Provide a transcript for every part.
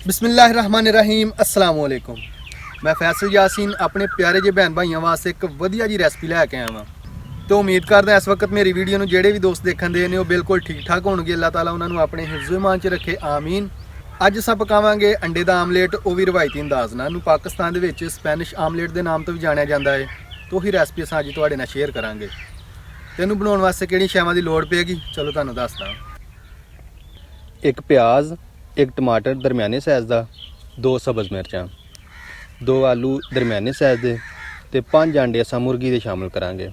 बिस्मिल्लाहिर्रहमानिर्रहीम अस्सलाम वालेकुम। मैं फैसल यासीन अपने प्यारे जे भैन भाइयों वास्ते एक वधिया जी रेसिपी लैके आया वां। तो उम्मीद करदा इस वक्त मेरी वीडियो नूं जेड़े भी दोस्त देखण दे ने बिल्कुल ठीक ठाक होणगे। अल्लाह ताला उन्हां नूं अपने हिफ्ज़ ईमान च रखे, आमीन। अज असां पकावांगे अंडे दा आमलेट, वो भी रवायती अंदाज नाल। नूं पाकिस्तान दे विच स्पैनिश आमलेट दे नाम तो भी जाणिया जांदा है। तो ही रेसिपी असां अज तुहाडे नाल शेयर करांगे। ते इहनूं बनाउण वास्ते किहड़ी शैवां दी लोड़ पेगी, चलो तुहानूं दसदा। एक प्याज, एक टमाटर दरमियाने साइज़ का, 2 सब्ज़ मिर्चां, 2 आलू दरमियाने साइज़ के, ते 5 अंडे असां मुर्गी दे शामिल करांगे।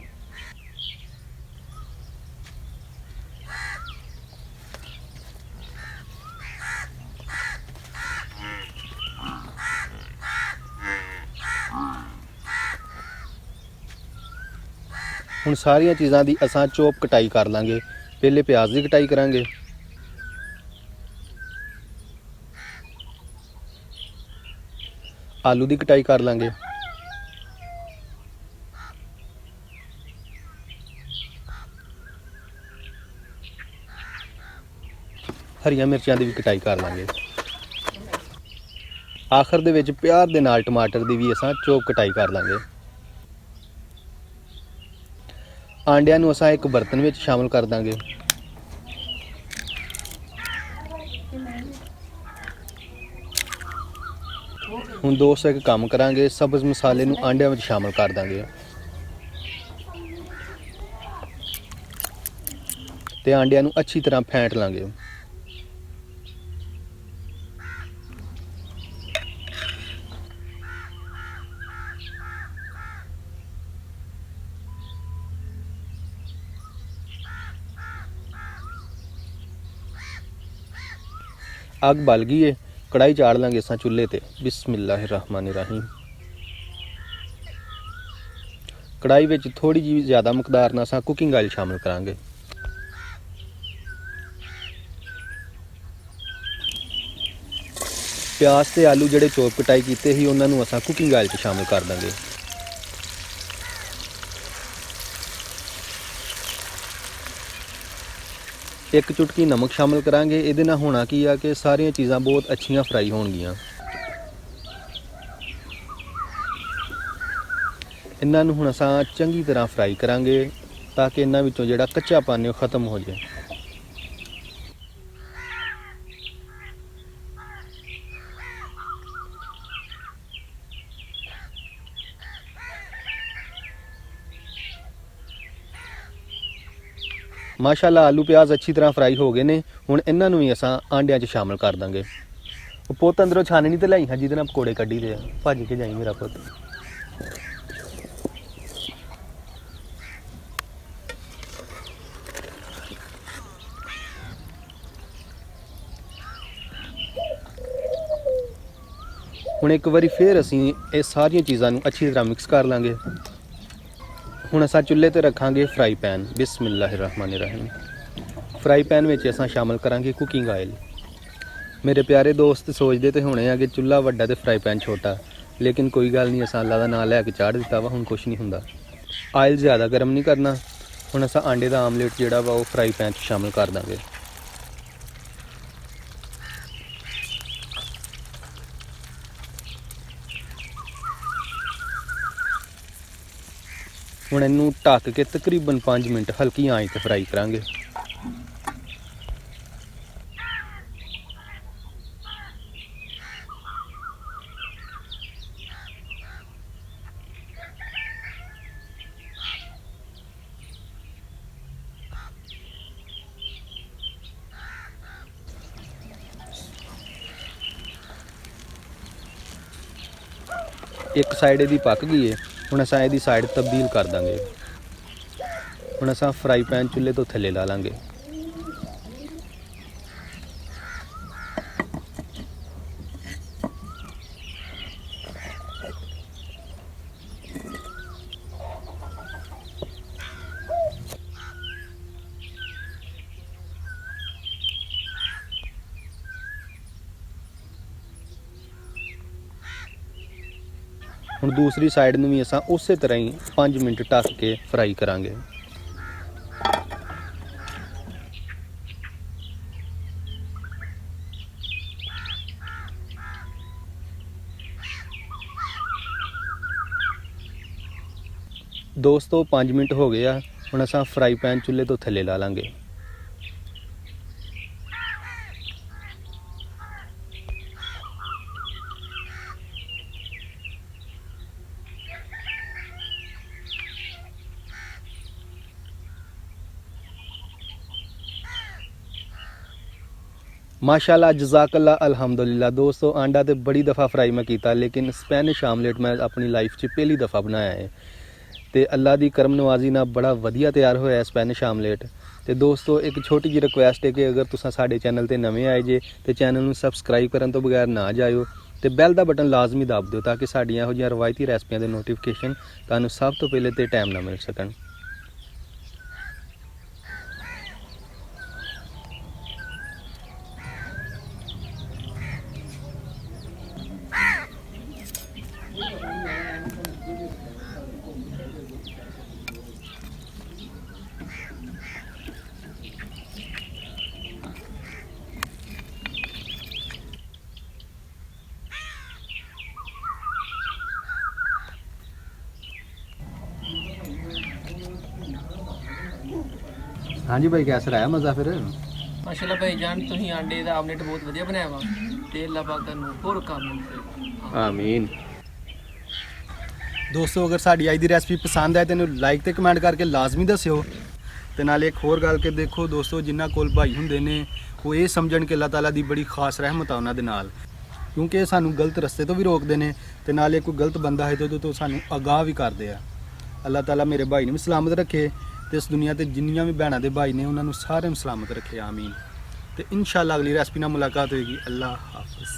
हुण सारियां चीज़ां दी असां चोप कटाई कर लांगे। पहले प्याज की कटाई करांगे, आलू की कटाई कर लांगे, हरियां मिर्चां की भी कटाई कर लांगे। आखिर दे विच प्यार दे नाल टमाटर की भी असां चोप कटाई कर लांगे। आंडियां नूं असां एक बर्तन विच शामिल कर दांगे। हुण दोस्त एक काम करांगे, सब्ज़ मसाले नूं आंडियां विच शामिल कर दांगे ते आंडियां नूं अच्छी तरह फेंट लांगे। अग बल गई है, कढ़ाई चाड़ लांगे असां चुल्हे ते। बिस्मिल्लाहिर्रहमानिर्रहीम। कढ़ाई विच थोड़ी जी ज़्यादा मकदार नाल असां कुकिंग आयल शामिल करांगे। प्याज ते आलू जिहड़े चोप कटाई कीते ही उन्हां नूं असां कुकिंग आयल च शामिल कर दांगे। एक चुटकी नमक शामिल करांगे। इहदे नाल होना की आ कि सारियां चीज़ां बहुत अच्छियां फ्राई होणगियां। इन्हां नूं हुण असां चंगी तरह फ्राई करांगे ताकि इन्हां विचों जिहड़ा कच्चापन है वो खत्म हो जाए। माशाअल्लाह आलू प्याज अच्छी तरह फ्राई हो गए ने। हुण इन्हां नूं ही असां आंडियां 'च शामिल कर दांगे। पुत्त अंदरों छाननी ते लियाई हां जिहदे नाल पकौड़े कड्ढी दे। भज के जाई मेरा पुत्त। हुण एक बारी फिर असीं ये सारियां चीज़ां नूं अच्छी तरह मिक्स कर लांगे। हुण असां चुल्हे ते रखांगे फ्राई पैन। बिस्मिल्लाहिर्रहमानिर्रहीम। फ्राई पैन में असां शामिल करांगे कुकिंग आयल। मेरे प्यारे दोस्त सोचते तो होने आ कि चुल्हा वड्डा ते फ्राई पैन छोटा, लेकिन कोई गल नहीं, असां अल्लाह दा नाम लैके चाढ़ दिता वा, हुण कुछ नहीं हुंदा। आयल ज़्यादा गर्म नहीं करना। हुण असां आंडे दा आमलेट जिहड़ा वा वो फ्राई पैन च शामिल कर दांगे। हुण इनू ढक के तकरीबन 5 मिनट हल्की आंच ते फ्राई करांगे। एक साइड इहदी पक गई है। हुण असां इहदी साइड तब्दील कर देंगे। हुण असां फ्राई पैन चुल्हे तो थल्ले ला लांगे। हुण दूसरी साइड नूं भी असां उस तरह ही 5 मिनट ढक के फ्राई करांगे। ਦੋਸਤੋ 5 ਮਿੰਟ ਹੋ ਗਏ ਆ, ਹੁਣ ਅਸਾਂ ਫਰਾਈ ਪੈਨ ਚੁੱਲ੍ਹੇ ਤੋਂ ਥੱਲੇ ਲਾ ਲਾਂਗੇ। माशाल्लाह जज़ाकल्ला अल्हम्दुलिल्लाह। दोस्तों आंडा तो बड़ी दफ़ा फ्राई मैं किया, लेकिन स्पैनिश आमलेट मैं अपनी लाइफ च पहली दफ़ा बनाया है तो अल्लाह की करम नवाजी ना बड़ा वधिया तैयार होया स्पैनिश आमलेट। तो दोस्तों एक छोटी जी रिक्वेस्ट है कि अगर तुसा साडे चैनल ते नवे आए जे तो चैनल नूं सबसक्राइब करन तो बगैर ना जाओ तो बैल का बटन लाजमी दब दो ताकि साडियां इहो जिहियां रवायती रेसिपियां दे नोटिफिकेशन तुहानूं सब तो पहले ते टाइम ना मिल सकन। हाँ जी भाई, कैसा रहा मज़ा फिर? माशाल्लाह भाईजान, तुसीं आंडे दा आमलेट बहुत वधिया बनाया वा ते अल्लाह पाक तुहानूं होर काम मिले। आमीन। दोस्तों अगर साडी अज दी रेसिपी पसंद आए तो लाइक ते कमेंट करके लाजमी दस्सिओ। ते नाले एक होर गल के देखो दोस्तों, जिन्हां कोल भाई हुंदे ने वो ये समझण कि अल्लाह ताला दी बड़ी खास रहमत आ उन्हां दे नाल, क्योंकि ये सानूं गलत रस्ते तो भी रोकदे ने ते नाले कोई गलत बंदा है तो सानूं आगाह भी करदे आ। अल्लाह ताला मेरे भाई ने भी सलामत रखे ते इस दुनिया ते जिन्नियां भी भैणां दे भाई ने उन्हां नूं सारेआं नूं सलामत रखे। आमीन। ते इंशाअल्लाह अगली रेसिपी नाल मुलाकात होएगी। अल्लाह हाफिज़।